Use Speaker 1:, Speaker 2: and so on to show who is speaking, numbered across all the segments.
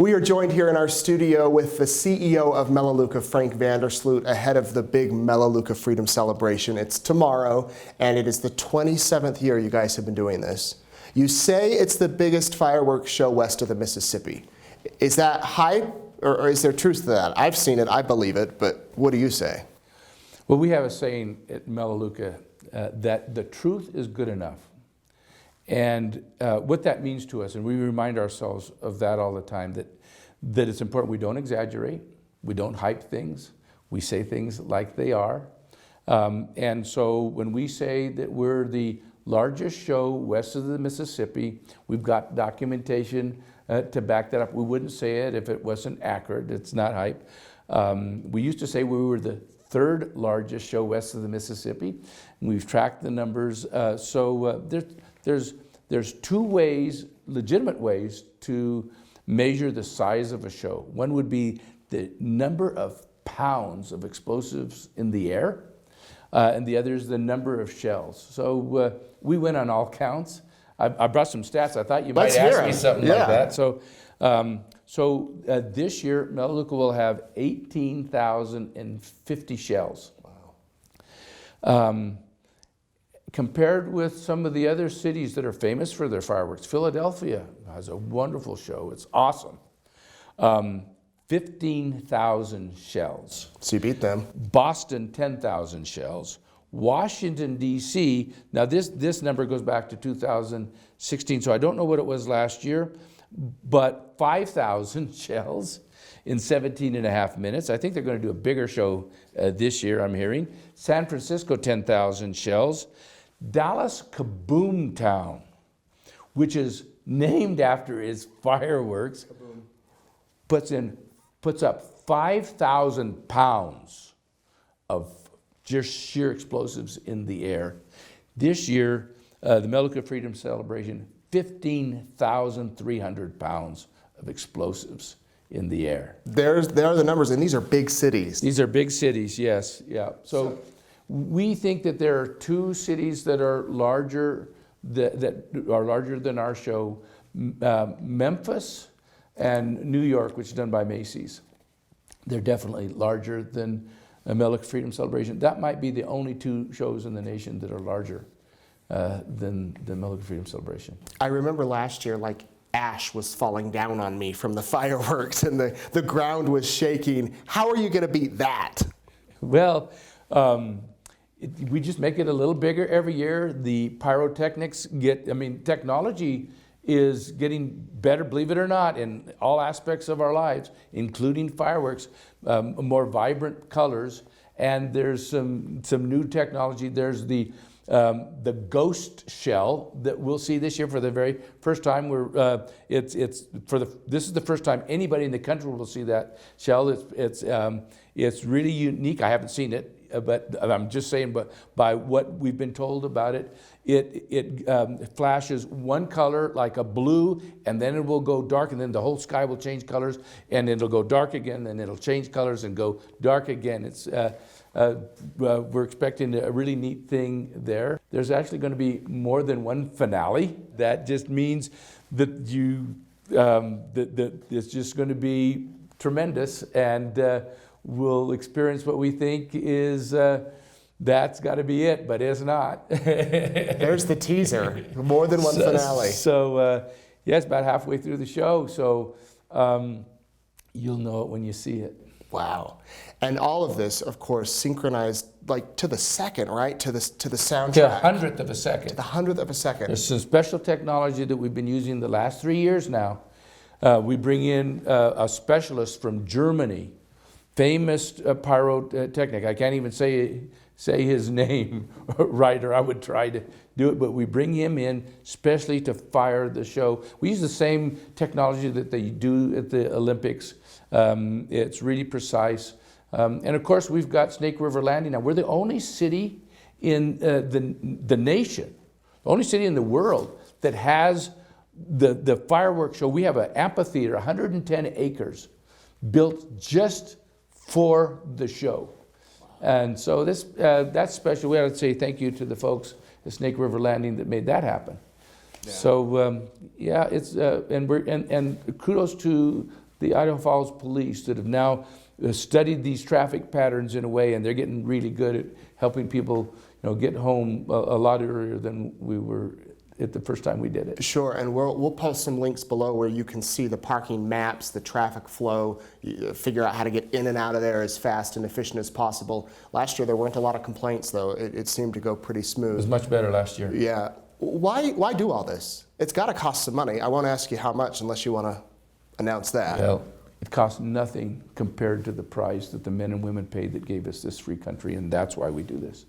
Speaker 1: We are joined here in our studio with the CEO of Melaleuca, Frank VanderSloot, ahead of the big Melaleuca Freedom Celebration. It's tomorrow, and it is the 27th year you guys have been doing this. You say it's the biggest fireworks show west of the Mississippi. Is that hype, or is there truth to that? I've seen it, I believe it, but what do you say?
Speaker 2: Well, we have a saying at Melaleuca that the truth is good enough. And what that means to us, and we remind ourselves of that all the time, that it's important we don't exaggerate, we don't hype things, we say things like they are. And so when we say that we're the largest show west of the Mississippi, we've got documentation to back that up. We wouldn't say it if it wasn't accurate. It's not hype. We used to say we were the third largest show west of the Mississippi. And we've tracked the numbers. There's two ways, legitimate ways, to measure the size of a show. One would be the number of pounds of explosives in the air, and the other is the number of shells. So we went on all counts. I brought some stats. I thought you might ask me something like that. So, this year, Melaleuca will have 18,050 shells. Wow. Compared with some of the other cities that are famous for their fireworks, Philadelphia has a wonderful show. It's awesome. 15,000 shells.
Speaker 1: So you beat them.
Speaker 2: Boston, 10,000 shells. Washington, D.C., now this number goes back to 2016, so I don't know what it was last year, but 5,000 shells in 17 and a half minutes. I think they're going to do a bigger show this year, I'm hearing. San Francisco, 10,000 shells. Dallas Kaboom Town, which is named after its fireworks, puts up 5,000 pounds of just sheer explosives in the air. This year, the Melaleuca Freedom Celebration, 15,300 pounds of explosives in the air.
Speaker 1: There are the numbers, and these are big cities.
Speaker 2: These are big cities, yes, yeah. So we think that there are two cities that are larger, that are larger than our show, Memphis and New York, which is done by Macy's. They're definitely larger than Melaleuca Freedom Celebration. That might be the only two shows in the nation that are larger than the Melaleuca Freedom Celebration.
Speaker 1: I remember last year, like, ash was falling down on me from the fireworks and the ground was shaking. How are you going to beat that?
Speaker 2: Well, we just make it a little bigger every year. The pyrotechnics technology is getting better, believe it or not, in all aspects of our lives, including fireworks, more vibrant colors. And there's some new technology. There's the ghost shell that we'll see this year for the very first time. This is the first time anybody in the country will see that shell. It's really unique. I haven't seen it, but I'm just saying. But by what we've been told about it, it flashes one color like a blue, and then it will go dark, and then the whole sky will change colors, and it'll go dark again, and it'll change colors and go dark again. We're expecting a really neat thing there. There's actually going to be more than one finale. That just means that it's just going to be tremendous, and we'll experience what we think is that's got to be it, but it's not.
Speaker 1: There's the teaser. More than one finale.
Speaker 2: So yeah, it's about halfway through the show, so you'll know it when you see it.
Speaker 1: Wow. And all of this, of course, synchronized like to the second, right? To the soundtrack.
Speaker 2: To a hundredth of a second.
Speaker 1: To the hundredth of a second.
Speaker 2: There's some special technology that we've been using the last 3 years now. We bring in a specialist from Germany, famous pyrotechnic. I can't even say his name right, or I would try to do it, but we bring him in specially to fire the show. We use the same technology that they do at the Olympics. It's really precise. And of course, we've got Snake River Landing now. We're the only city in the nation, the only city in the world that has the fireworks show. We have an amphitheater, 110 acres, built just for the show. And so that's special. We ought to say thank you to the folks at Snake River Landing that made that happen. Yeah. So yeah, it's and kudos to the Idaho Falls police that have now studied these traffic patterns in a way, and they're getting really good at helping people, get home a lot earlier than we were at the first time we did it.
Speaker 1: Sure, and we'll post some links below where you can see the parking maps, the traffic flow, figure out how to get in and out of there as fast and efficient as possible. Last year there weren't a lot of complaints though. It seemed to go pretty smooth.
Speaker 2: It was much better last year.
Speaker 1: Yeah. Why do all this? It's got to cost some money. I won't ask you how much unless you want to announce that.
Speaker 2: Well, it costs nothing compared to the price that the men and women paid that gave us this free country, and that's why we do this.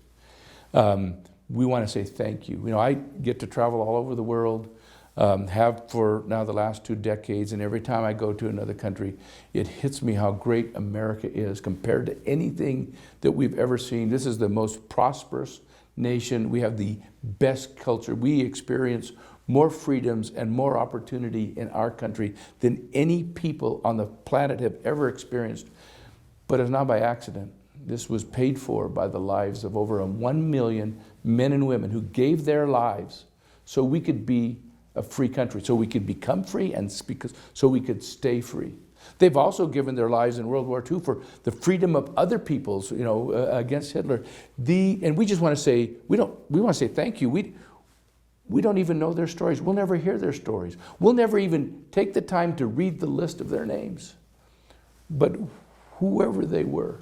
Speaker 2: We want to say thank you. I get to travel all over the world, have for now the last 2 decades, and every time I go to another country, it hits me how great America is compared to anything that we've ever seen. This is the most prosperous nation. We have the best culture. We experience more freedoms and more opportunity in our country than any people on the planet have ever experienced. But it's not by accident. This was paid for by the lives of over 1 million men and women who gave their lives so we could be a free country, so we could become free, and so we could stay free. They've also given their lives in World War II for the freedom of other peoples, against Hitler. And we just want to say, we want to say thank you. We don't even know their stories. We'll never hear their stories. We'll never even take the time to read the list of their names. But whoever they were,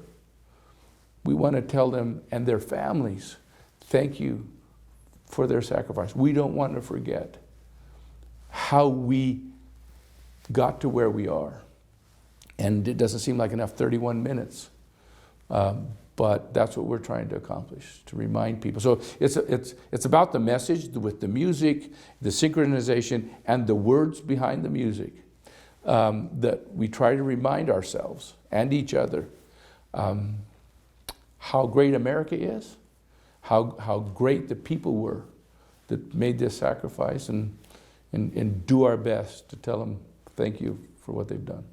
Speaker 2: we want to tell them and their families, thank you for their sacrifice. We don't want to forget how we got to where we are. And it doesn't seem like enough, 31 minutes. But that's what we're trying to accomplish, to remind people. So it's about the message with the music, the synchronization, and the words behind the music, that we try to remind ourselves and each other how great America is, how great the people were that made this sacrifice, and do our best to tell them thank you for what they've done.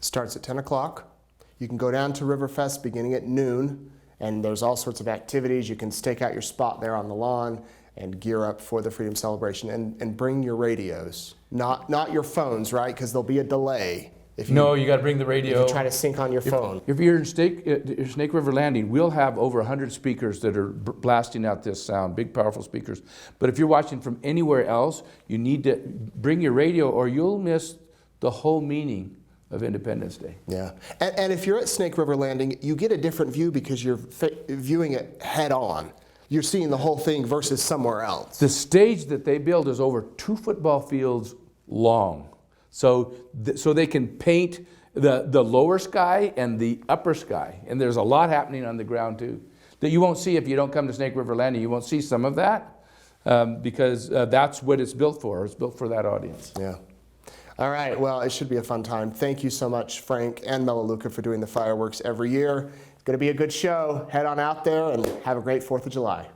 Speaker 1: Starts at 10 o'clock. You can go down to Riverfest beginning at noon, and there's all sorts of activities. You can stake out your spot there on the lawn and gear up for the Freedom Celebration, and bring your radios. Not your phones, right? Because there'll be a delay.
Speaker 2: No, you got to bring the radio.
Speaker 1: If you try to sync on your phone.
Speaker 2: If you're in Snake River Landing, we'll have over 100 speakers that are blasting out this sound, big, powerful speakers. But if you're watching from anywhere else, you need to bring your radio or you'll miss the whole meaning of Independence Day.
Speaker 1: Yeah, and if you're at Snake River Landing, you get a different view because you're viewing it head on. You're seeing the whole thing versus somewhere else.
Speaker 2: The stage that they build is over 2 football fields long. So they can paint the lower sky and the upper sky. And there's a lot happening on the ground too that you won't see if you don't come to Snake River Landing. You won't see some of that because that's what it's built for. It's built for that audience.
Speaker 1: Yeah. All right, well, it should be a fun time. Thank you so much, Frank and Melaleuca, for doing the fireworks every year. It's going to be a good show. Head on out there and have a great 4th of July.